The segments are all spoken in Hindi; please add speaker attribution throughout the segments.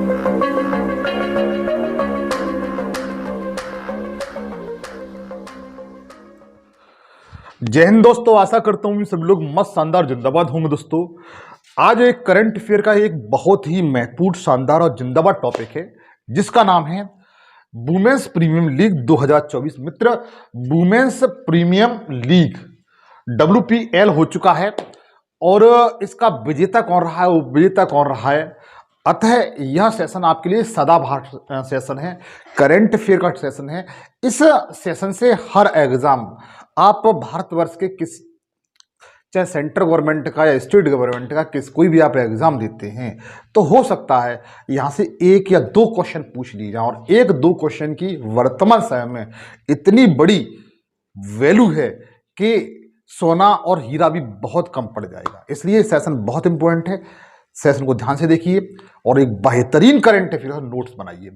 Speaker 1: जय हिंद दोस्तों, आशा करता हूँ सब लोग मस्त शानदार जिंदाबाद होंगे। दोस्तों आज एक करंट अफेयर का एक बहुत ही महत्वपूर्ण शानदार और जिंदाबाद टॉपिक है जिसका नाम है वुमेन्स प्रीमियम लीग 2024। मित्र, वुमेन्स प्रीमियम लीग WPL हो चुका है और इसका विजेता कौन रहा है, वो विजेता कौन रहा है। अतः यह सेशन आपके लिए सदाबहार सेशन है, करंट अफेयर का सेशन है। इस सेशन से हर एग्जाम आप भारतवर्ष के किस, चाहे सेंट्रल गवर्नमेंट का या स्टेट गवर्नमेंट का, कोई भी आप एग्जाम देते हैं तो हो सकता है यहाँ से एक या दो क्वेश्चन पूछ लिए जाए। और एक दो क्वेश्चन की वर्तमान समय में इतनी बड़ी वैल्यू है कि सोना और हीरा भी बहुत कम पड़ जाएगा। इसलिए सेशन बहुत इंपॉर्टेंट है। सेशन को ध्यान से देखिए और एक बेहतरीन करंट अफेयर नोट्स बनाइए,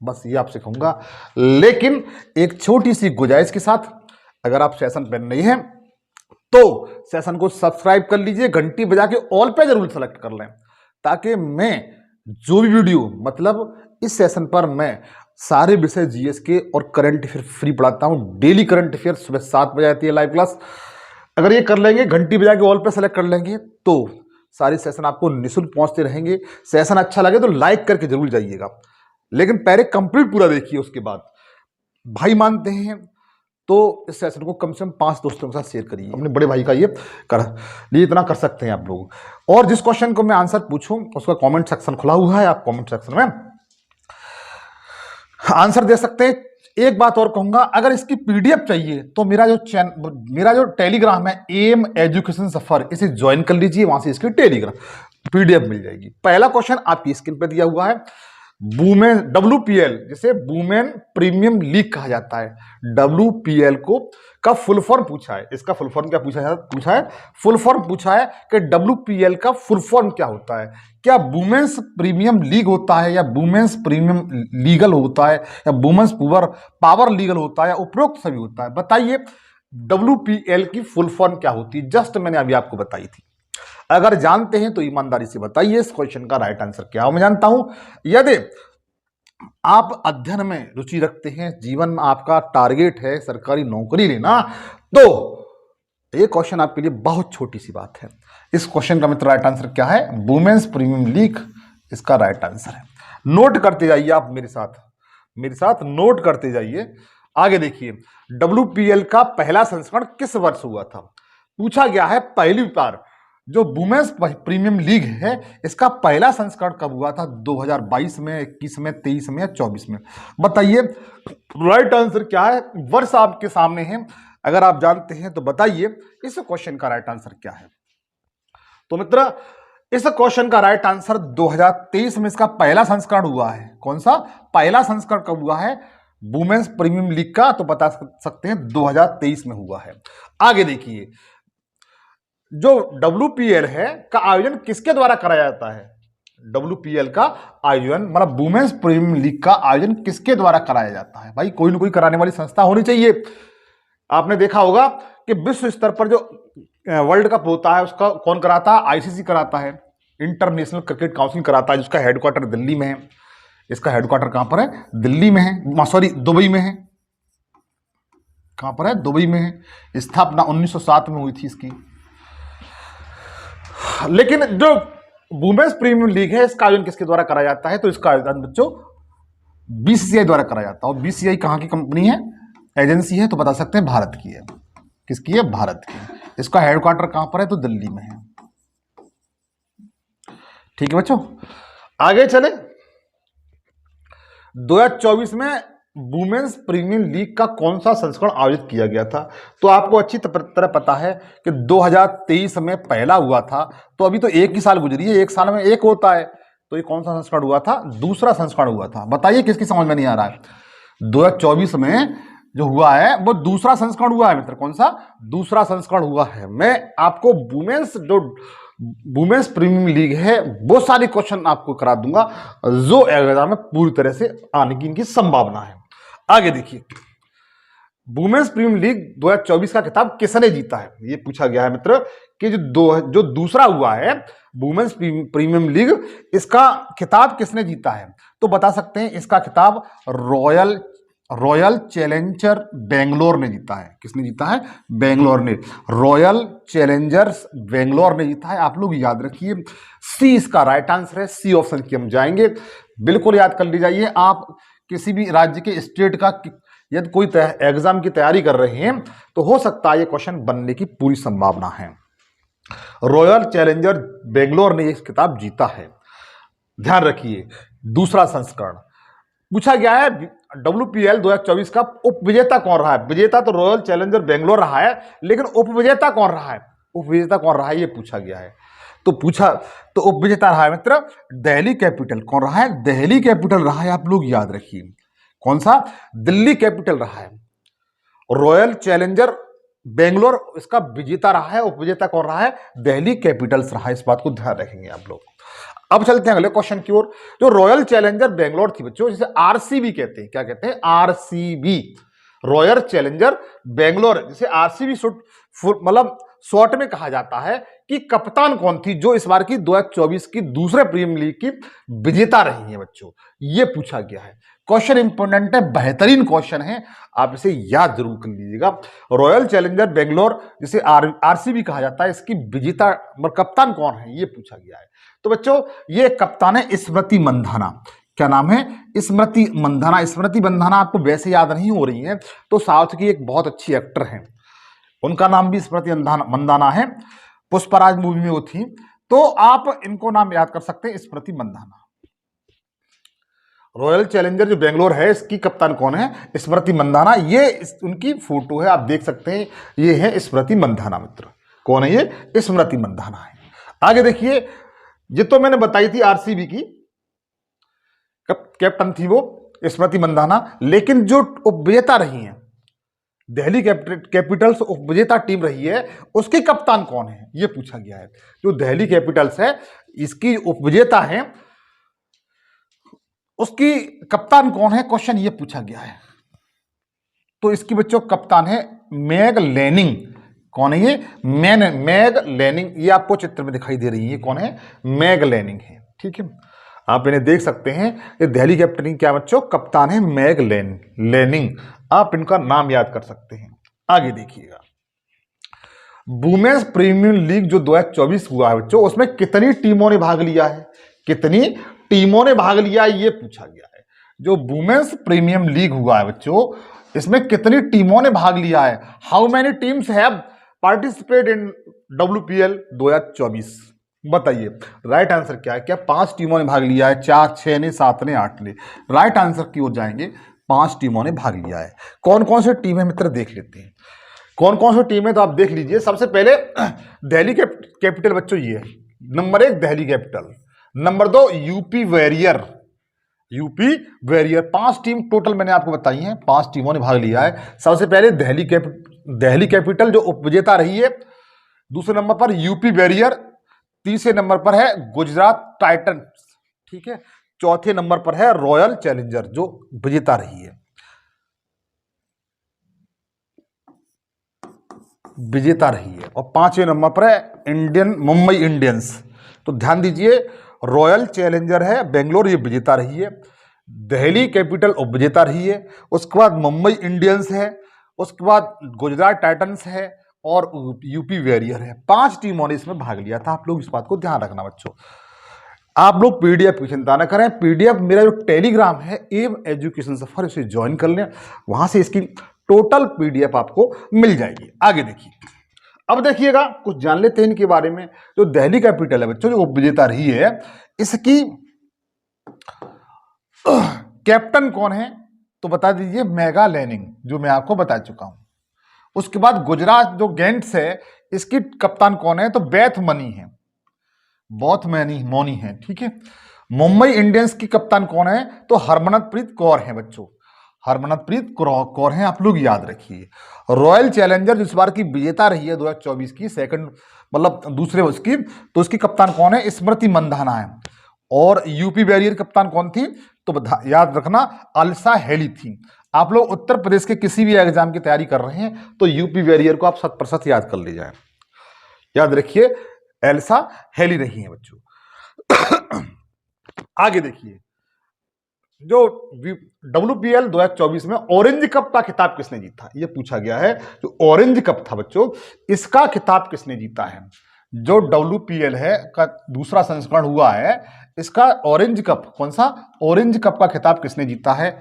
Speaker 1: बस ये आपसे कहूँगा। लेकिन एक छोटी सी गुजारिश के साथ, अगर आप सेशन पर नहीं हैं तो सेशन को सब्सक्राइब कर लीजिए, घंटी बजा के ऑल पे जरूर सेलेक्ट कर लें, ताकि मैं जो भी वीडियो, मतलब इस सेशन पर मैं सारे विषय जीएस के और करंट अफेयर फ्री पढ़ाता हूं। डेली करंट अफेयर सुबह 7 बजे आती है लाइव क्लास। अगर ये कर लेंगे, घंटी बजा के ऑल पे सेलेक्ट कर लेंगे, तो सारे सेशन आपको निःशुल्क पहुंचते रहेंगे। सेशन अच्छा लगे तो लाइक करके जरूर जाइएगा, लेकिन पहले कंप्लीट पूरा देखिए, उसके बाद भाई मानते हैं तो इस सेशन को कम से कम 5 दोस्तों के साथ शेयर करिए। अपने बड़े भाई का ये इतना कर सकते हैं आप लोग। और जिस क्वेश्चन को मैं आंसर पूछूं उसका कमेंट सेक्शन खुला हुआ है, आप कमेंट सेक्शन में आंसर दे सकते हैं। एक बात और कहूंगा, अगर इसकी पीडीएफ चाहिए तो मेरा जो टेलीग्राम है एम एजुकेशन सफर, इसे ज्वाइन कर लीजिए, वहां से इसकी टेलीग्राम पीडीएफ मिल जाएगी। पहला क्वेश्चन आपकी स्क्रीन पर दिया हुआ है, वुमेन WPL जिसे वुमेन प्रीमियम लीग कहा जाता है, WPL को का फुल फॉर्म पूछा है। इसका फुल फॉर्म क्या पूछा है फुल फॉर्म पूछा है कि WPL का फुल फॉर्म क्या होता है। क्या वुमेन्स प्रीमियम लीग होता है, या वुमेन्स प्रीमियम लीगल होता है, या वुमेन्स पावर लीगल होता है, या उपरोक्त सभी होता है? बताइए WPL की फुल फॉर्म क्या होती है। जस्ट मैंने अभी आपको बताई थी। अगर जानते हैं तो ईमानदारी से बताइए इस क्वेश्चन का राइट आंसर क्या है। मैं जानता हूं यदि आप अध्ययन में रुचि रखते हैं, जीवन में आपका टारगेट है सरकारी नौकरी लेना, तो ये क्वेश्चन आपके लिए बहुत छोटी सी बात है। इस क्वेश्चन का मित्र राइट आंसर क्या है? वुमेन्स प्रीमियम लीग इसका राइट आंसर है। नोट करते जाइए आप मेरे साथ नोट करते जाइए। आगे देखिए, WPL का पहला संस्करण किस वर्ष हुआ था? पूछा गया है पहली बार। जो वुमेन्स प्रीमियम लीग है इसका पहला संस्करण कब हुआ था? 2022 में, 21 में, 23 में या 24 में? बताइए राइट आंसर क्या है। वर्ष आपके सामने है, अगर आप जानते हैं तो बताइए इस क्वेश्चन का राइट आंसर क्या है। तो मित्र, इस क्वेश्चन का राइट आंसर 2023 में इसका पहला संस्करण हुआ है। कौन सा पहला संस्करण कब हुआ है वुमेन्स प्रीमियम लीग का? तो बता सकते हैं 2023 में हुआ है। आगे देखिए, जो WPL है का आयोजन किसके द्वारा कराया जाता है? WPL का आयोजन, मतलब वुमेन्स प्रीमियम लीग का आयोजन किसके द्वारा कराया जाता है? भाई कोई ना कोई कराने वाली संस्था होनी चाहिए। आपने देखा होगा कि विश्व स्तर पर जो वर्ल्ड कप होता है उसका कौन कराता है? ICC कराता है, इंटरनेशनल क्रिकेट काउंसिल कराता है, जिसका हेडक्वार्टर दिल्ली में है। इसका हेडक्वार्टर कहां पर है? दिल्ली में है, सॉरी दुबई में है। कहां पर है? दुबई में है। स्थापना 1907 में हुई थी इसकी। लेकिन जो वुमेन्स प्रीमियम लीग है इसका आयोजन किसके द्वारा कराया जाता है? तो इसका आयोजन बच्चों BCCI द्वारा कराया जाता है। और BCCI कहां की कंपनी है, एजेंसी है? तो बता सकते हैं भारत की है। किसकी है? भारत की। इसका हेडक्वार्टर कहां पर है? तो दिल्ली में है। ठीक है बच्चों, आगे चले। 2024 में वुमेन्स प्रीमियम लीग का कौन सा संस्करण आयोजित किया गया था? तो आपको अच्छी तरह पता है कि 2023 में पहला हुआ था, तो अभी तो एक ही साल गुजरी है, एक साल में एक होता है। तो ये कौन सा संस्करण हुआ था? दूसरा संस्करण हुआ था। बताइए किसकी समझ में नहीं आ रहा है? 2024 में जो हुआ है वो दूसरा संस्करण हुआ है मित्र। कौन सा? दूसरा संस्करण हुआ है। मैं आपको वुमेन्स प्रीमियम लीग है वो सारे क्वेश्चन आपको करा दूंगा जो एग्जाम में पूरी तरह से आने की इनकी संभावना है। आगे देखिए, वुमेन्स प्रीमियर लीग 2024 का खिताब किसने जीता है, ये पूछा गया है मित्र कि जो दूसरा हुआ है वुमेन्स प्रीमियर लीग, इसका खिताब किसने जीता है। तो बता सकते हैं इसका खिताब रॉयल चैलेंजर बेंगलोर ने जीता है। किसने जीता है? बेंगलोर ने। रॉयल चैलेंजर्स बेंगलोर ने जीता है। आप लोग याद रखिए, सी इसका राइट आंसर है। सी ऑप्शन की हम जाएंगे, बिल्कुल याद कर लीजिए। आप किसी भी राज्य के स्टेट का यदि कोई एग्जाम की तैयारी कर रहे हैं तो हो सकता है ये क्वेश्चन बनने की पूरी संभावना है। रॉयल चैलेंजर बेंगलोर ने ये खिताब जीता है, ध्यान रखिए। दूसरा संस्करण पूछा गया है WPL 2024 का उपविजेता कौन रहा है। विजेता तो रॉयल चैलेंजर बेंगलोर रहा है, लेकिन उपविजेता कौन रहा है, उपविजेता कौन रहा है ये पूछा गया है। तो उपविजेता रहा है मित्र दिल्ली कैपिटल। कौन रहा है? दिल्ली कैपिटल रहा है। आप लोग याद रखिए, कौन सा? दिल्ली कैपिटल रहा है। रॉयल चैलेंजर बेंगलोर इसका विजेता रहा है, उपविजेता कौन रहा है? दिल्ली कैपिटल्स रहा है। इस बात को ध्यान रखेंगे आप लोग। अब चलते हैं अगले क्वेश्चन की ओर। जो रॉयल चैलेंजर बेंगलोर थी बच्चों, जिसे आरसीबी कहते हैं, क्या कहते हैं? आरसीबी, रॉयल चैलेंजर बेंगलोर, जिसे आरसीबी मतलब शॉर्ट में कहा जाता है, कि कप्तान कौन थी जो इस बार की 2024 की दूसरे प्रीमियर लीग की विजेता रही है बच्चों, ये पूछा गया है। क्वेश्चन इंपोर्टेंट है, बेहतरीन क्वेश्चन है, आप इसे याद जरूर कर लीजिएगा। रॉयल चैलेंजर बेंगलोर, जिसे आरसीबी कहा जाता है, इसकी विजेता कप्तान कौन है ये पूछा गया है। तो बच्चों ये कप्तान है स्मृति मंधाना। क्या नाम है? स्मृति मंधाना। स्मृति मंधाना आपको वैसे याद नहीं हो रही है, तो साउथ की एक बहुत अच्छी एक्टर है, उनका नाम भी स्मृति मंधाना है। पुष्पराज मूवी में वो थी, तो आप इनको नाम याद कर सकते हैं, स्मृति मंधाना। रॉयल चैलेंजर जो बेंगलोर है, इसकी कप्तान कौन है? स्मृति मंधाना। ये उनकी फोटो है, आप देख सकते हैं, ये है स्मृति मंधाना मित्र। कौन है ये? स्मृति मंधाना है। आगे देखिए, ये तो मैंने बताई थी आरसीबी की कैप्टन थी वो स्मृति मंधाना, लेकिन जो उपविजेता रही है, दिल्ली कैपिटल्स उपविजेता टीम रही है, उसके कप्तान कौन है ये पूछा गया है। जो दिल्ली कैपिटल्स है, इसकी उपविजेता है, उसकी कप्तान कौन है, क्वेश्चन ये पूछा गया है। तो इसकी बच्चों कप्तान है मैग लैनिंग। कौन है ये? Mag Lanning. ये आपको चित्र में दिखाई दे रही है, कौन है? मैग लैनिंग है। ठीक है, आप इन्हें देख सकते हैं। ये दिल्ली कैपिटल की क्या बच्चों? कप्तान है मैग लैनिंग। आप इनका नाम याद कर सकते हैं। आगे देखिएगा, वुमेन्स प्रीमियर लीग जो 2024 हुआ है बच्चों, उसमें कितनी टीमों ने भाग लिया है? कितनी टीमों ने भाग लिया है ये पूछा गया है। जो वुमेन्स प्रीमियर लीग हुआ है बच्चों, इसमें कितनी टीमों ने भाग लिया है? How many teams have participate in WPL 2024? बताइए, राइट आंसर क्या है? क्या 5 टीमों ने भाग लिया है? 4, 6 ने, 7 ने, 8 ने? राइट आंसर की ओर जाएंगे, 5 टीमों ने भाग लिया है। कौन कौन से टीम है मित्र देख लेते हैं। कौन कौन सी टीम है तो आप देख लीजिए। सबसे पहले दिल्ली कैपिटल बच्चों, ये number 1 Delhi capital. Number 2 UP warrior. UP warrior 5 team total मैंने आपको बताई हैं, 5 टीमों ने भाग लिया है। सबसे पहले दिल्ली कैपिटल जो उपविजेता रही है, दूसरे नंबर पर यूपी वॉरियर, तीसरे नंबर पर है गुजरात टाइटंस, ठीक है, चौथे नंबर पर है रॉयल चैलेंजर जो विजेता रही है, और 5वें नंबर पर है मुंबई इंडियंस। तो ध्यान दीजिए, रॉयल चैलेंजर है बेंगलोर, ये विजेता रही है। दिल्ली कैपिटल उपविजेता रही है। उसके बाद मुंबई इंडियंस है, उसके बाद गुजरात टाइटंस है, और यूपी वॉरियर है। 5 टीमों ने इसमें भाग लिया था। आप लोग इस बात को ध्यान रखना बच्चों। आप लोग पीडीएफ की चिंता न करें, पीडीएफ मेरा जो टेलीग्राम है एम एजुकेशन सफर, उसे ज्वाइन कर लें, वहां से इसकी टोटल पीडीएफ आपको मिल जाएगी। आगे देखिए, अब देखिएगा कुछ जान लेते हैं इनके बारे में। जो दिल्ली कैपिटल है बच्चों, जो उपविजेता रही है, इसकी कैप्टन कौन है तो बता दीजिए, मैगा लैनिंग, जो मैं आपको बता चुका हूं। उसके बाद गुजरात जो गेंट्स है, इसकी कप्तान कौन है तो बेथ मनी है, मोनी है, ठीक है। मुंबई इंडियंस की कप्तान कौन है तो हरमनप्रीत कौर है बच्चों, हरमनप्रीत कौर है, आप लोग याद रखिए। रॉयल चैलेंजर जिस बार की विजेता रही है 2024 की, सेकंड मतलब दूसरे उसकी, तो उसकी कप्तान कौन है? स्मृति मंधाना है। और यूपी वॉरियर कप्तान कौन थी तो याद रखना, अलसा हेली थी। आप लोग उत्तर प्रदेश के किसी भी एग्जाम की तैयारी कर रहे हैं तो यूपी वॉरियर को आप 100% याद कर ले जाए। याद रखिए, एल्सा हेली नहीं है बच्चों। आगे देखिए, जो WPL 2024 में ऑरेंज कप का खिताब किसने जीता, ये पूछा गया है। जो ऑरेंज कप था बच्चों, इसका खिताब किसने जीता है? जो WPL है का दूसरा संस्करण हुआ है, इसका ऑरेंज कप, कौन सा ऑरेंज कप का खिताब किसने जीता है,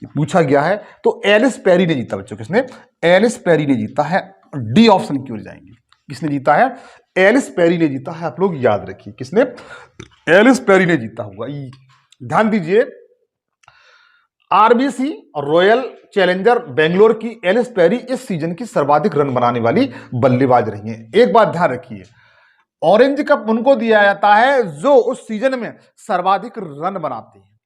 Speaker 1: पूछा गया है। तो एलिस पेरी ने जीता बच्चों। किसने? एलिस पेरी ने जीता है। डी ऑप्शन की ओर जाएंगे। किसने जीता है? एलिस पेरी ने जीता है। आप लोग याद रखिए, किसने? एलिस पेरी ने जीता होगा। ध्यान दीजिए, आरबीसी और रॉयल चैलेंजर बेंगलोर की एलिस पेरी इस सीजन की सर्वाधिक रन बनाने वाली बल्लेबाज रही हैं। एक बात ध्यान रखिए, ऑरेंज कप उनको दिया जाता है जो उस सीजन में सर्वाधिक रन बनाते हैं,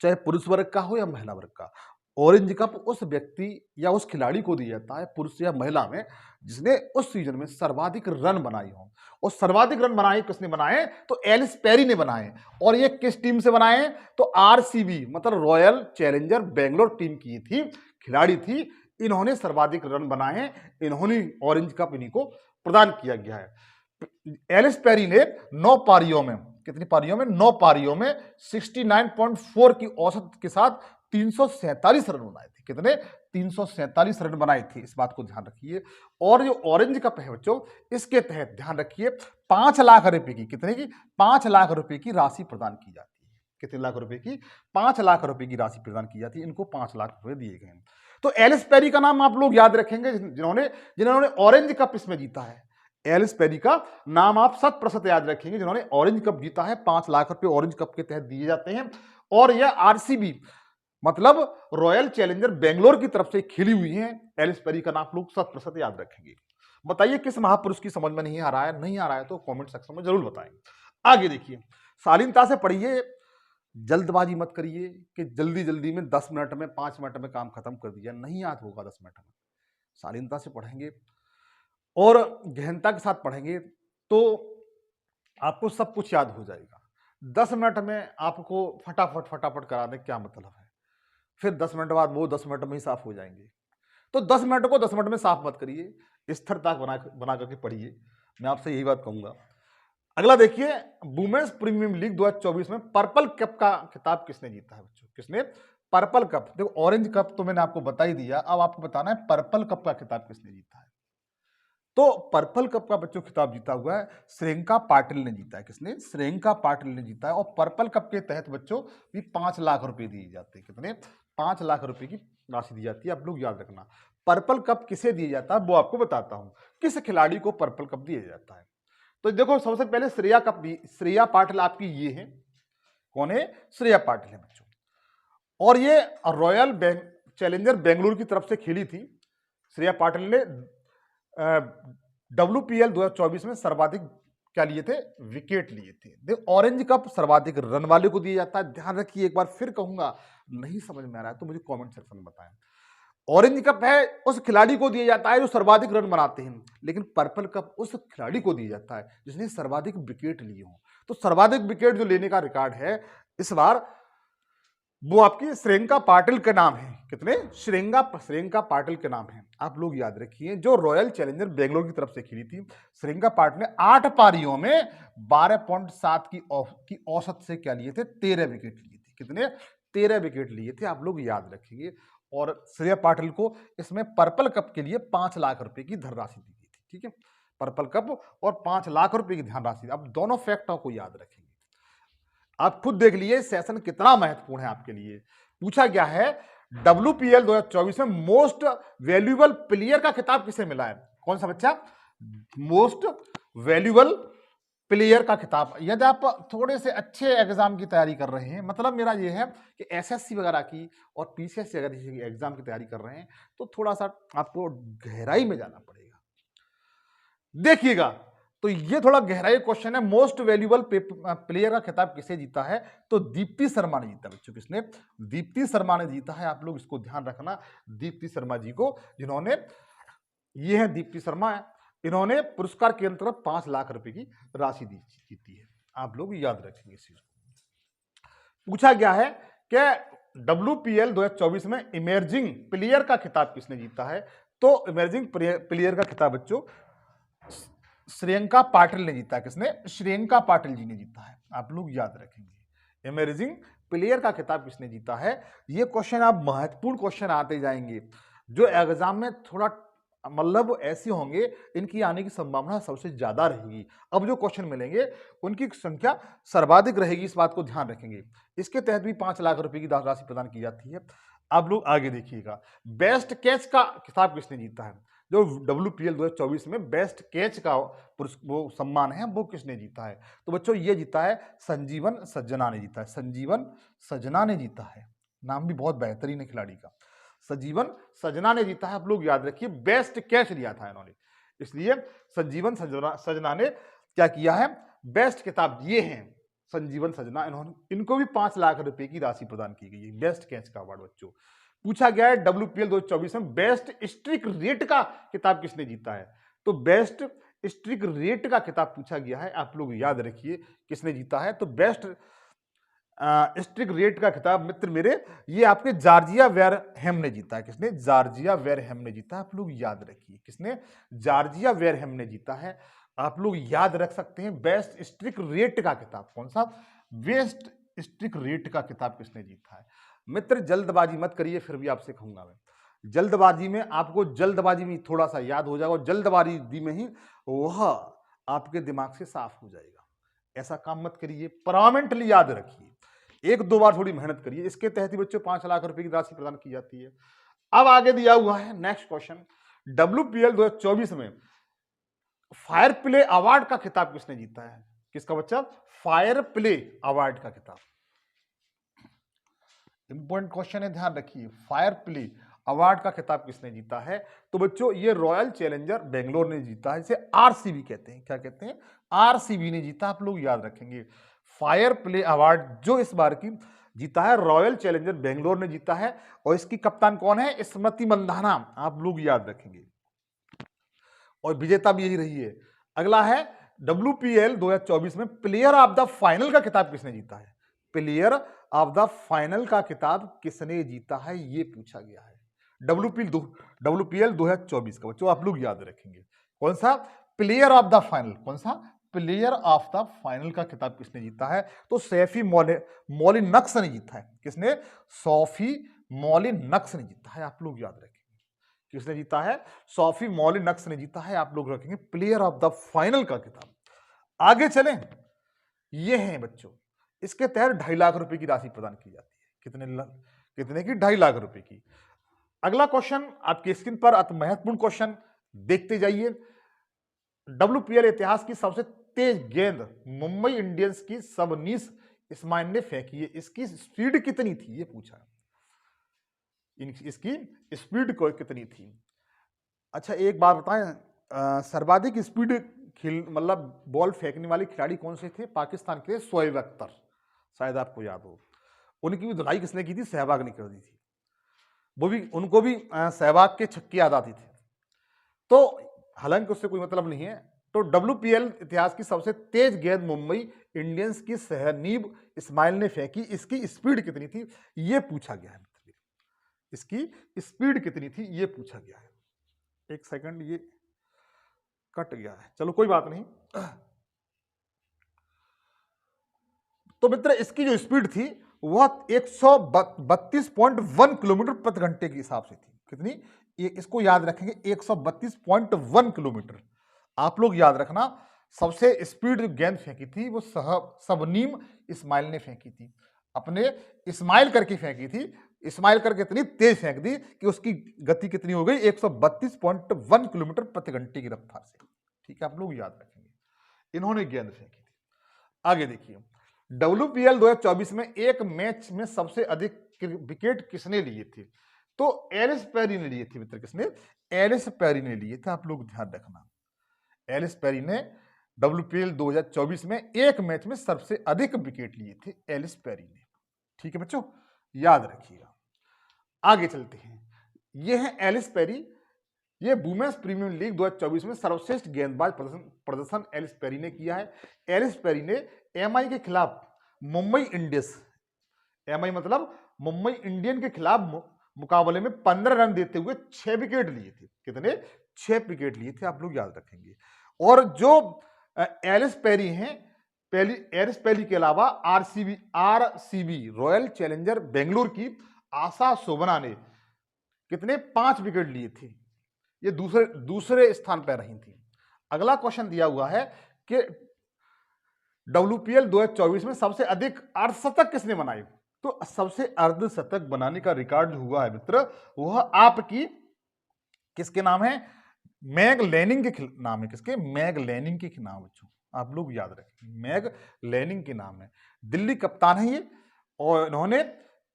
Speaker 1: चाहे पुरुष वर्ग का हो या महिला वर्ग का। ऑरेंज कप उस व्यक्ति या उस खिलाड़ी को दिया जाता है, पुरुष या महिला में, जिसने उस सीजन में सर्वाधिक रन बनाए हों। और सर्वाधिक रन बनाए किसने बनाए? तो एलिस पेरी ने बनाए। और ये किस टीम से बनाए? तो आरसीबी मतलब रॉयल चैलेंजर बेंगलोर टीम की थी, खिलाड़ी थी। इन्होंने सर्वाधिक रन बनाए, इन्होंने ऑरेंज कप इन्हीं को प्रदान किया गया है। एलिस पेरी ने 9 पारियों में, कितनी पारियों में? 9 पारियों में 69.4 की औसत के साथ 347 रन बनाए थे। कितने? 347 रन बनाए थे। इस बात को ध्यान रखिए। और जो ऑरेंज कप है बच्चों, इसके तहत ध्यान रखिए 5 लाख रुपए की, कितने की? 5 लाख रुपए की राशि प्रदान की जाती है। कितने लाख रुपए की? 5 लाख रुपए की राशि प्रदान की जाती है। इनको 5 लाख रुपए दिए गए। तो एलिस पेरी का नाम आप लोग याद रखेंगे, जिन्होंने ऑरेंज कप इसमें जीता है। एलिस पेरी का नाम आप 100% याद रखेंगे, जिन्होंने ऑरेंज कप जीता है। 5 लाख रुपए ऑरेंज कप के तहत दिए जाते हैं। और यह आरसीबी मतलब रॉयल चैलेंजर बेंगलोर की तरफ से खेली हुई है। एलिस पेरी का नाम आप लोग 100% याद रखेंगे। बताइए किस महापुरुष की समझ में नहीं आ रहा है? नहीं आ रहा है तो कमेंट सेक्शन में जरूर बताएं। आगे देखिए, शालीनता से पढ़िए, जल्दबाजी मत करिए कि जल्दी जल्दी में 10 मिनट में 5 मिनट में काम खत्म कर दिया। नहीं याद होगा 10 मिनट में। शालीनता से पढ़ेंगे और गहनता के साथ पढ़ेंगे तो आपको सब कुछ याद हो जाएगा। 10 मिनट में आपको फटाफट फटाफट करा दें, क्या मतलब है? फिर 10 मिनट बाद वो 10 मिनट में ही साफ हो जाएंगे। तो 10 मिनट को 10 मिनट में साफ मत करिए, स्थिरता बना करके पढ़िए। मैं आपसे यही बात कहूंगा। अगला देखिए, वुमेन्स प्रीमियम लीग 2024 में पर्पल कप का खिताब किसने जीता है बच्चों? किसने? Purple cup. देखो, ऑरेंज कप तो मैंने आपको बता ही दिया, अब आपको बताना है पर्पल कप का खिताब किसने जीता है। तो पर्पल कप का बच्चों खिताब जीता हुआ है श्रेयंका पाटिल ने जीता है। किसने? श्रेयंका पाटिल ने जीता है। और पर्पल कप के तहत बच्चों भी 5 लाख रुपए दिए जाते हैं। कितने? 5 लाख रुपए की राशि दी जाती है। आप लोग याद रखना, पर्पल कप किसे दिया जाता है वो आपको बताता हूं। किस खिलाड़ी को पर्पल कप दिया जाता है? तो देखो, सबसे पहले श्रेया कप, श्रेया पाटिल आपकी ये है। कौन है? श्रेया पाटिल है बच्चों। और ये रॉयल चैलेंजर बेंगलुरु की तरफ से खेली थी। श्रेया पाटिल ने WPL 2024 में सर्वाधिक क्या लिए थे? विकेट लिए थे। देखो, ऑरेंज कप सर्वाधिक रन वाले को दिया जाता है। ध्यान रखिए, एक बार फिर कहूंगा, नहीं समझ में आ रहा है तो मुझे कमेंट सेक्शन में बताएं। ऑरेंज कप है उस खिलाड़ी को दिया जाता है जो सर्वाधिक रन बनाते हैं, लेकिन पर्पल कप उस खिलाड़ी को दिया जाता है जिसने सर्वाधिक विकेट लिए हों। तो सर्वाधिक विकेट जो लेने का रिकॉर्ड है इस बार, वो आपकी श्रेयंका पाटिल के नाम है। कितने? श्रेयंका पाटिल के नाम है। आप लोग याद रखिए, जो रॉयल चैलेंजर बेंगलोर की तरफ से खेली थी, श्रेयंका पाटिल ने 8 पारियों में 12.7 की औसत से क्या लिए थे? 13 विकेट लिए थे। कितने? 13 विकेट लिए थे। आप लोग याद रखेंगे। और श्रेया पाटिल को इसमें पर्पल कप के लिए 5 लाख रुपए की धनराशि दी गई थी। ठीक है, पर्पल कप और 5 लाख रुपए की धनराशि। अब दोनों फैक्टों को याद रखेंगे। आप खुद देख लीजिए सेशन कितना महत्वपूर्ण है आपके लिए। पूछा गया है WPL 2024 में मोस्ट वैल्यूएबल प्लेयर का खिताब किसे मिला है? कौन सा बच्चा? मोस्ट वैल्यूएबल प्लेयर का खिताब। यदि आप थोड़े से अच्छे एग्जाम की तैयारी कर रहे हैं, मतलब मेरा ये है कि SSC वगैरह की और PCSC अगर एग्जाम की तैयारी कर रहे हैं तो थोड़ा सा आपको गहराई में जाना पड़ेगा। देखिएगा, तो ये थोड़ा गहराई क्वेश्चन है। मोस्ट वैल्यूएबल प्लेयर का खिताब किसे जीता है? तो दीप्ति शर्मा ने जीता बच्चों। किसने? दीप्ति शर्मा ने जीता है। आप लोग इसको ध्यान रखना, दीप्ति शर्मा जी को, जिन्होंने, ये है दीप्ति शर्मा, इन्होंने पुरस्कार के अंतर्गत 5 लाख रुपए की राशि जीती है। आप लोग याद रखेंगे इस चीज को। पूछा गया है कि WPL 2024 में इमर्जिंग प्लेयर का खिताब किसने जीता है? तो इमर्जिंग प्लेयर का खिताब बच्चों श्रेयंका पाटिल ने जीता है। किसने? श्रेयंका पाटिल जी ने जीता है। आप लोग याद रखेंगे इमर्जिंग प्लेयर का खिताब किसने जीता है। ये क्वेश्चन आप महत्वपूर्ण क्वेश्चन आते जाएंगे जो एग्जाम में थोड़ा मतलब ऐसे होंगे इनकी आने की संभावना सबसे ज्यादा रहेगी। अब जो क्वेश्चन मिलेंगे उनकी संख्या सर्वाधिक रहेगी, इस बात को ध्यान रखेंगे। इसके तहत भी 5 लाख रुपए की राशि प्रदान की जाती है। आप लोग आगे देखिएगा बेस्ट कैच का खिताब किसने जीता है। जो WPL 2024 में बेस्ट कैच का वो सम्मान है वो किसने जीता है। तो बच्चों ये जीता है संजीवन सज्जना ने जीता है। संजीवन सज्जना ने जीता है, नाम भी बहुत बेहतरीन है खिलाड़ी का। संजीवन सजना ने जीता है। आप लोग याद रखिए बेस्ट कैच लिया था इन्होंने, इसलिए संजीवन सजना ने क्या किया है, बेस्ट खिताब ये हैं संजीवन सजना। इनको भी 5 लाख रुपए की राशि प्रदान की गई है बेस्ट कैच का अवार्ड। बच्चों पूछा गया है WPL 2024 में बेस्ट स्ट्रिक रेट का खिताब किसने जीता है। तो बेस्ट स्ट्रिक रेट का खिताब पूछा गया है, आप लोग याद रखिए किसने जीता है। तो बेस्ट स्ट्रिक रेट का खिताब मित्र मेरे ये आपके जॉर्जिया वेरहैम ने जीता है। किसने? जॉर्जिया वेरहैम ने जीता है। आप लोग याद रखिए किसने? जॉर्जिया वेरहैम ने जीता है। आप लोग याद रख सकते हैं बेस्ट स्ट्रिक रेट का खिताब कौन सा, बेस्ट स्ट्रिक रेट का खिताब किसने जीता है। मित्र जल्दबाजी मत करिए, फिर भी आपसे कहूंगा मैं जल्दबाजी में आपको जल्दबाजी में थोड़ा सा याद हो जाएगा और जल्दबाजी में ही वह आपके दिमाग से साफ हो जाएगा। ऐसा काम मत करिए, परमानेंटली याद रखिए, 1-2 बार थोड़ी मेहनत करिए। इसके तहत ही बच्चों 5 लाख रुपए की राशि प्रदान की जाती है। अब आगे दिया हुआ है नेक्स्ट क्वेश्चन WPL 2024 में फायर प्ले अवार्ड का खिताब किसने जीता है। किसका बच्चा? फायर प्ले अवार्ड का खिताब। इंपॉर्टेंट क्वेश्चन है, ध्यान रखिए। फायर प्ले अवार्ड का खिताब किसने जीता है। तो बच्चों ये रॉयल चैलेंजर बेंगलोर ने जीता है, इसे RCB कहते हैं। क्या कहते हैं? RCB ने जीता। आप लोग याद रखेंगे फायर प्ले अवार्ड जो इस बार की जीता है रॉयल चैलेंजर बेंगलोर ने जीता है। और इसकी कप्तान कौन है? स्मृति मंधाना। आप लोग याद रखेंगे और विजेता भी यही रही है। अगला है WPL 2024 में प्लेयर ऑफ द फाइनल का खिताब किसने जीता है। प्लेयर ऑफ द फाइनल का खिताब किसने जीता है ये पूछा गया है WPL 2024 का। बच्चों आप लोग याद रखेंगे कौन सा? Player of the final. कौन सा? प्लेयर ऑफ द फाइनल का खिताब किसने जीता है। तो सैफी मोलिनक्स ने जीता है। किसने? सोफी मोलिनक्स ने जीता है। आप लोग याद रखेंगे किसने जीता है? सोफी मोलिनक्स ने जीता है। आप लोग रखेंगे प्लेयर ऑफ द फाइनल का खिताब। आगे चलें, ये हैं बच्चों इसके तहत 2.5 लाख रुपए की राशि प्रदान की जाती है। कितने की? 2.5 लाख रुपए की। अगला क्वेश्चन आपकी स्क्रीन पर अति महत्वपूर्ण क्वेश्चन देखते जाइए। WPL इतिहास की सबसे तेज गेंद मुंबई इंडियंस की सबनीस इस्माइल ने फेंकी है, इसकी स्पीड कितनी थी ये पूछा है। इसकी स्पीड कितनी थी। अच्छा एक बात बताएं, सर्वाधिक स्पीड मतलब बॉल फेंकने वाले खिलाड़ी कौन से थे? पाकिस्तान के शोएब अख्तर, शायद आपको याद हो। उनकी भी धुलाई किसने की थी? सहवाग ने कर दी थी। वो भी उनको भी सहवाग के छक्के याद आती थी। तो हालांकि उससे कोई मतलब नहीं है। तो WPL इतिहास की सबसे तेज गेंद मुंबई इंडियंस की सहनीब इस्माइल ने फेंकी, इसकी स्पीड कितनी थी ये पूछा गया है। इसकी स्पीड कितनी थी ये पूछा गया है। एक सेकंड, ये कट गया है, चलो कोई बात नहीं। तो मित्र इसकी जो स्पीड थी वह 132.1 किलोमीटर प्रति घंटे के हिसाब से थी। कितनी? इसको याद रखेंगे 132.1 किलोमीटर। आप लोग याद रखना सबसे स्पीड जो गेंद फेंकी थी वो सबनीम इस्माइल ने फेंकी थी। अपने इस्माइल करके फेंकी थी। इस्माइल करके इतनी तेज फेंक दी कि उसकी गति कितनी हो गई? 132.1 किलोमीटर प्रति घंटे की रफ्तार से। ठीक है, आप लोग याद रखेंगे इन्होंने गेंद फेंकी थी। आगे देखिए WPL 2024 में एक मैच में सबसे अधिक विकेट किसने लिए थे। तो एलिस पेरी ने लिए थे मित्र। किसने? एलिस पेरी ने लिए थे। आप लोग ध्यान रखना एलिस पेरी ने WPL 2024 में एक मैच में सबसे अधिक विकेट लिए थे एलिस पेरी ने। ठीक है बच्चों, याद रखिएगा। आगे चलते हैं, ये है एलिस पेरी। ये वुमेन्स प्रीमियर लीग 2024 में सर्वश्रेष्ठ गेंदबाज प्रदर्शन एलिस पेरी ने किया है। एलिस पेरी ने MI के खिलाफ मुंबई MI मतलब मुंबई इंडियन के खिलाफ मुकाबले में 15 रन देते हुए 6 विकेट लिए थे। कितने? 6 विकेट लिए थे, आप लोग याद रखेंगे। और जो एलिस पेरी हैं, एलिस पेरी के अलावा आरसीबी रॉयल चैलेंजर बेंगलुरु की आशा शोभना ने कितने? 5 विकेट लिए थे। ये दूसरे स्थान पर रही थी। अगला क्वेश्चन दिया हुआ है कि WPL 2024 में सबसे अधिक अर्धशतक किसने बनाए? तो सबसे अर्धशतक बनाने का रिकॉर्ड हुआ है मित्र, वह आपकी किसके नाम है? मैग लेनिंग के नाम है। किसके? मैग लेनिंग के नाम बच्चों, आप लोग याद रखें, मैग लेनिंग के नाम है। दिल्ली कप्तान है ये, और इन्होंने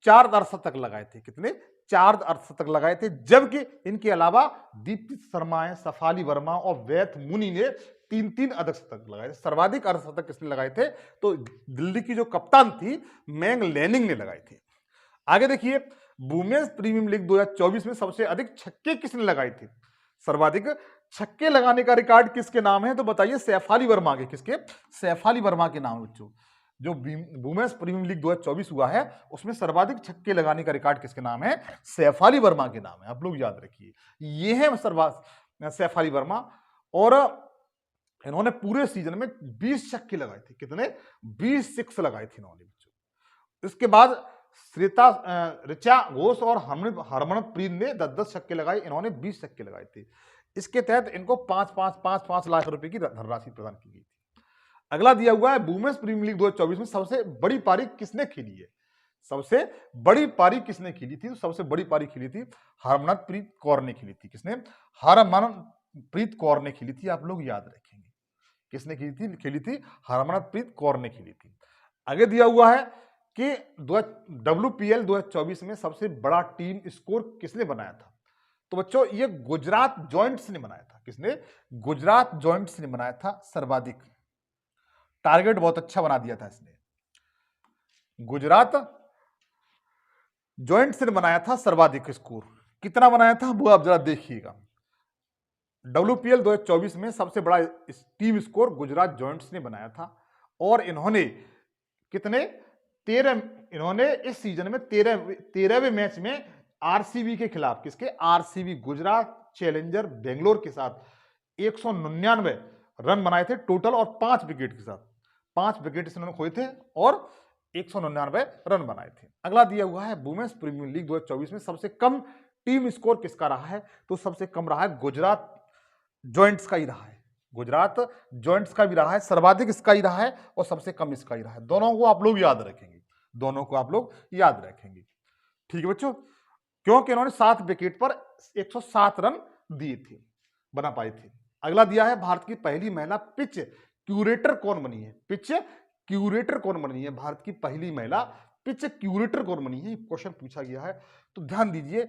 Speaker 1: 4 अर्धशतक लगाए थे। कितने? 4 अर्धशतक लगाए थे। जबकि इनके अलावा दीप्ति शर्मा है, सफाली वर्मा और वेथ मुनी ने 3-3 अर्धशतक लगाए थे। सर्वाधिक अर्धशतक किसने लगाए थे? तो दिल्ली की जो कप्तान थी मैग लेनिंग ने लगाए थे। आगे देखिए, वुमेन्स प्रीमियर लीग 2024 में सबसे अधिक छक्के किसने लगाए थे? सर्वाधिक छक्के लगाने का रिकॉर्ड किसके नाम है? तो बताइए, सैफाली वर्मा के। किसके? सैफाली वर्मा के नाम बच्चों। जो वुमेन्स प्रीमियर लीग 2024 हुआ है उसमें सर्वाधिक छक्के लगाने का रिकॉर्ड किसके नाम है? सैफाली वर्मा के नाम है, आप लोग याद रखिए। ये है सैफाली वर्मा, और इन्होंने पूरे सीजन में 20 छक्के लगाए थे। कितने? 20 सिक्स लगाए थे इन्होंने बच्चों। इसके बाद ऋचा घोष और हरमनप्रीत ने 10-10 छक्के लगाए, इन्होंने 20 छक्के लगाए थे। इसके तहत इनको 5-5 लाख रुपए की धनराशि प्रदान की गई थी। अगला दिया हुआ है, वुमेन्स प्रीमियर लीग 2024 में सबसे बड़ी पारी किसने खेली है? सबसे बड़ी पारी किसने खेली थी? तो सबसे बड़ी पारी खेली थी हरमनप्रीत कौर ने खेली थी। किसने? हरमनप्रीत कौर ने खेली थी, आप लोग याद रखेंगे। किसने खेली थी? हरमनप्रीत कौर ने खेली थी। आगे दिया हुआ है कि WPL 2024 में सबसे बड़ा टीम स्कोर किसने बनाया था? तो बच्चों, ये गुजरात जॉइंट्स ने बनाया था। किसने? गुजरात जॉइंट्स ने बनाया था। सर्वाधिक टारगेट बहुत अच्छा बना दिया था इसने। गुजरात जॉइंट्स ने बनाया था सर्वाधिक स्कोर। कितना बनाया था वो आप जरा देखिएगा। WPL 2024 में सबसे बड़ा टीम स्कोर गुजरात जॉइंट्स ने बनाया था, और इन्होंने कितने? 13। इन्होंने इस सीजन में 13वें मैच में आरसीबी के खिलाफ, किसके? आरसीबी गुजरात चैलेंजर बेंगलोर के साथ 199 रन बनाए थे टोटल, और 5 विकेट के साथ 5 विकेट इन्होंने खोए थे और 199 रन बनाए थे। अगला दिया हुआ है, वुमेन्स प्रीमियर लीग 2024 में सबसे कम टीम स्कोर किसका रहा है? तो सबसे कम रहा है गुजरात जॉइंट्स का ही रहा है। गुजरात जॉइंट्स का भी रहा है, सर्वाधिक इसका ही रहा है और सबसे कम इसका ही रहा है। दोनों को आप लोग याद रखेंगे, दोनों को आप लोग याद रखेंगे। ठीक है बच्चों, क्योंकि इन्होंने 7 विकेट पर 107 रन दिए थे, बना पाए थे। अगला दिया है, भारत की पहली महिला पिच क्यूरेटर कौन बनी है? पिच क्यूरेटर कौन बनी है? भारत की पहली महिला पिच क्यूरेटर कौन बनी है? क्वेश्चन पूछा गया है, तो ध्यान दीजिए।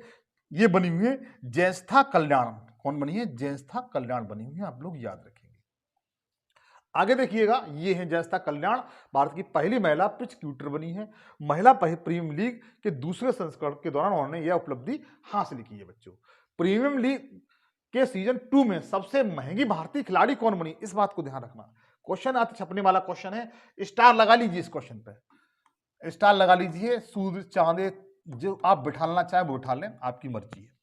Speaker 1: ये बनी हुई है जयस्था कल्याण। कौन बनी है? जयस्था कल्याण बनी हुई है, आप लोग याद रखेंगे। आगे देखिएगा, ये है जयस्था कल्याण, भारत की पहली महिला पिच क्यूरेटर बनी है। महिला प्रीमियर लीग के दूसरे संस्करण के दौरान उन्होंने यह उपलब्धि हासिल की है बच्चों। प्रीमियर लीग के सीजन 2 में सबसे महंगी भारतीय खिलाड़ी कौन बनी? इस बात को ध्यान रखना। क्वेश्चन आज छपने वाला क्वेश्चन है, स्टार लगा लीजिए इस क्वेश्चन पे, स्टार लगा लीजिए। सूर्य चांदे जो आप बिठाना चाहे वो बिठा लें, आपकी मर्जी है।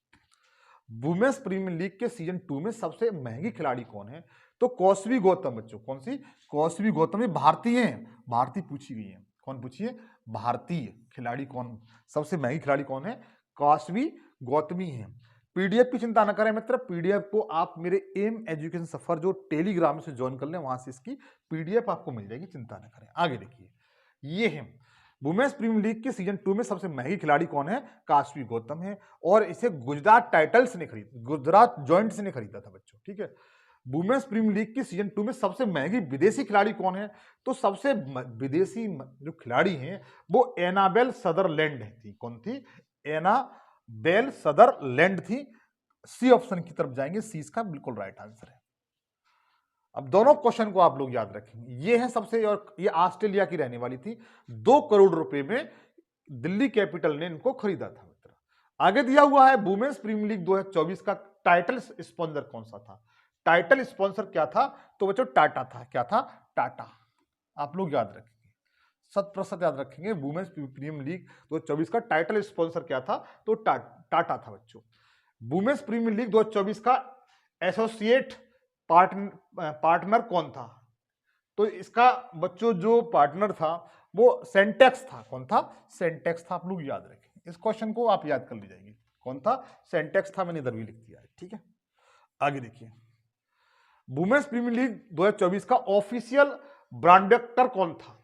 Speaker 1: वुमेन्स प्रीमियर लीग के सीजन 2 में सबसे महंगी खिलाड़ी कौन है? तो कौसवी गौतम बच्चों। कौन सी? कौसवी गौतम। ये भारतीय हैं, भारतीय पूछी गई है। कौन पूछी है? भारतीय खिलाड़ी कौन, सबसे महंगी खिलाड़ी कौन है? कौसवी गौतमी है। पीडीएफ की चिंता न करें मित्र, पीडीएफ को आप मेरे एम एजुकेशन सफर जो टेलीग्राम से ज्वाइन कर लें, वहां से इसकी पीडीएफ आपको मिल जाएगी, चिंता न करें। आगे देखिए, ये है वुमेन्स प्रीमियर लीग के सीजन 2 में सबसे महंगी खिलाड़ी कौन है? काशवी गौतम है, और इसे गुजरात टाइटल्स ने खरीदा, गुजरात जॉइंट्स ने खरीदा था बच्चों। ठीक है। वुमेन्स प्रीमियर लीग के सीजन 2 में सबसे महंगी विदेशी खिलाड़ी कौन है? तो सबसे विदेशी जो खिलाड़ी हैं वो एनाबेल सदरलैंड थी। कौन थी? एनाबेल सदरलैंड थी। सी ऑप्शन की तरफ जाएंगे, सी इसका बिल्कुल राइट आंसर है। अब दोनों क्वेश्चन को आप लोग याद रखेंगे। ये है सबसे, और ये ऑस्ट्रेलिया की रहने वाली थी। 2 करोड़ रुपए में दिल्ली कैपिटल ने इनको खरीदा था मित्र। आगे दिया हुआ है, वुमेन्स प्रीमियर लीग 2024 का टाइटल स्पॉन्सर कौन सा था? टाइटल स्पॉन्सर क्या था? तो बच्चों टाटा था। क्या था? टाटा। आप लोग याद रखेंगे। 100% याद रखेंगे। वुमेन्स प्रीमियम लीग 2024 का टाइटल स्पॉन्सर क्या था? तो टाटा था बच्चों। वुमेन्स प्रीमियर लीग 2024 का एसोसिएट पार्टनर कौन था? तो इसका बच्चों जो पार्टनर था वो सेंटेक्स था। कौन था? सेंटेक्स था। आप लोग याद रखें, इस क्वेश्चन को आप याद कर लीजिएगा। कौन था? सेंटेक्स था। मैंने इधर भी लिख दिया है, ठीक है। आगे देखिए, वुमेन्स प्रीमियर लीग 2024 का ऑफिशियल ब्रांडेक्टर कौन था?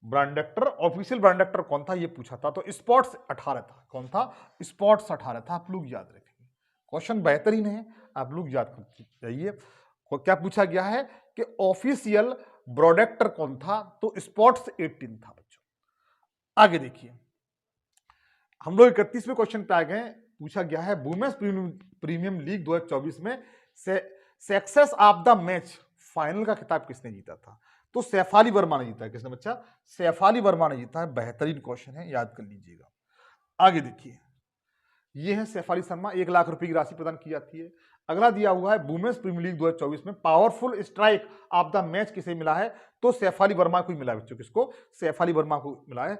Speaker 1: ब्रांडेक्टर, ऑफिशियल ब्रांडेक्टर कौन था ये पूछा था। तो स्पोर्ट्स 18 था। कौन था? स्पोर्ट्स 18 था। आप लोग याद रखेंगे, क्वेश्चन बेहतरीन है, आप लोग याद करते जाइए। क्या पूछा गया है कि ऑफिशियल ब्रोडक्टर कौन था? तो स्पोर्ट्स 18 था बच्चों। आगे देखिए, हम लोग 31वें क्वेश्चन पे आ गए। पूछा गया है वुमेन्स प्रीमियम लीग 2024 में success of the match final का खिताब किसने जीता था? तो सैफाली वर्मा ने जीता है। किसने बच्चा? सैफाली वर्मा ने जीता है। बेहतरीन क्वेश्चन है, याद कर लीजिएगा। आगे देखिए, ये है सैफाली शर्मा, 1 लाख रुपए की राशि प्रदान की जाती है। अगला दिया हुआ है वुमेन्स प्रीमियर लीग 2024 में powerful strike off the match किसे मिला है? तो सैफाली वर्मा को ही मिला है बच्चों। किसको? सैफाली वर्मा को मिला है।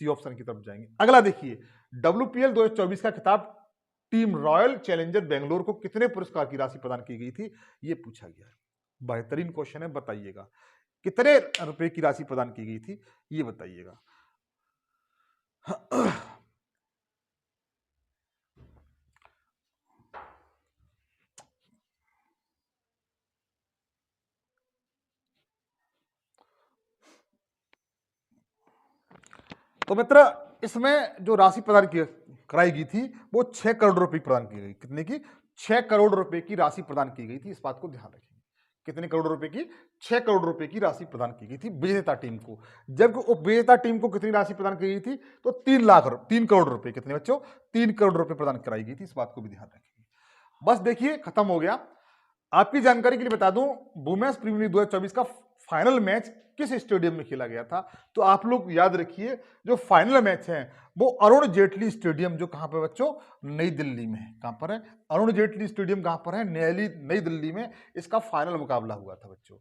Speaker 1: सी ऑप्शन की तरफ जाएंगे। अगला देखिए, WPL 2024 का खिताब टीम रॉयल चैलेंजर बेंगलोर को कितने पुरस्कार की राशि प्रदान की गई थी? ये पूछा गया है। बेहतरीन क्वेश्चन है, बताइएगा कितने रुपए की राशि प्रदान की गई थी, ये बताइएगा। तो मित्र, इसमें जो राशि प्रदान कराई गई थी वो 6 करोड़ रुपए प्रदान की गई। कितने की? 6 करोड़ रुपए की राशि प्रदान की गई थी। इस बात को ध्यान रखेंगे। कितने करोड़ रुपए की? 6 करोड़ रुपए की राशि प्रदान की गई थी विजेता टीम को। जबकि उपविजेता टीम को कितनी राशि प्रदान की गई थी? तो 3 करोड़ रुपए। कितने बच्चों? 3 करोड़ रुपए प्रदान कराई गई थी। इस बात को भी ध्यान रखेंगे। बस देखिए, खत्म हो गया। आपकी जानकारी के लिए बता दूं, वुमेन्स प्रीमियर लीग 2024 का फाइनल मैच किस स्टेडियम में खेला गया था? तो आप लोग याद रखिए, जो फाइनल मैच है वो अरुण जेटली स्टेडियम, जो कहां पर बच्चों? नई दिल्ली में है। कहां पर है? अरुण जेटली स्टेडियम कहां पर है? नई दिल्ली में इसका फाइनल मुकाबला हुआ था बच्चों।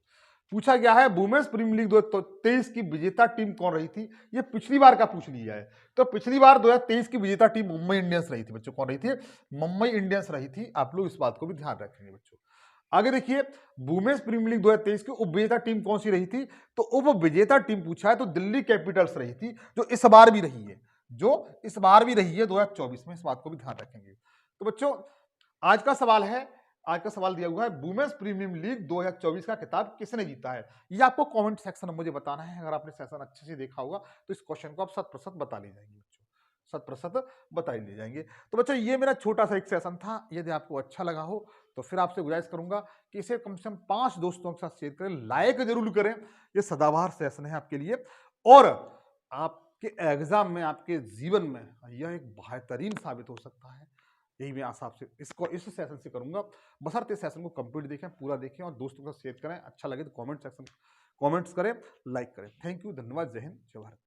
Speaker 1: पूछा गया है वुमेन्स प्रीमियर लीग 2023 की विजेता टीम कौन रही थी? ये पिछली बार का पूछ लिया है। तो पिछली बार 2023 की विजेता टीम मुंबई इंडियंस रही थी बच्चों। कौन रही थी? मुंबई इंडियंस रही थी। आप लोग इस बात को भी ध्यान रखेंगे बच्चों। आगे देखिए, वुमेन्स प्रीमियर लीग 2023 की उपविजेता टीम कौन सी रही थी? तो उपविजेता टीम पूछा है तो दिल्ली कैपिटल्स रही थी, जो इस बार भी रही है। जो इस बार भी रही है 2024 में। इस बात को भी ध्यान रखेंगे। तो बच्चों, आज का सवाल है, आज का सवाल दिया हुआ है वुमेन्स प्रीमियम लीग 2024 का खिताब किसने जीता है? ये आपको कमेंट सेक्शन में मुझे बताना है। अगर आपने सेशन अच्छे से देखा होगा तो इस क्वेश्चन को आप 100% बता ले जाएंगे बच्चों। 100% बता ही ले जाएंगे। तो बच्चों, ये मेरा छोटा सा एक सेशन था। यदि आपको अच्छा लगा हो तो फिर आपसे गुजारिश करूंगा कि इसे कम से कम 5 दोस्तों के साथ शेयर करें, लाइक जरूर करें। ये सदाबहार सेशन है आपके लिए, और आपके एग्जाम में, आपके जीवन में यह एक बेहतरीन साबित हो सकता है। यही मैं आशा आपसे इस सेशन से करूंगा। बशर्ते सेशन को कंप्लीट देखें, पूरा देखें और दोस्तों के साथ शेयर करें। अच्छा लगे तो कमेंट्स करें, लाइक करें। थैंक यू, धन्यवाद, जय हिंद, जय भारत।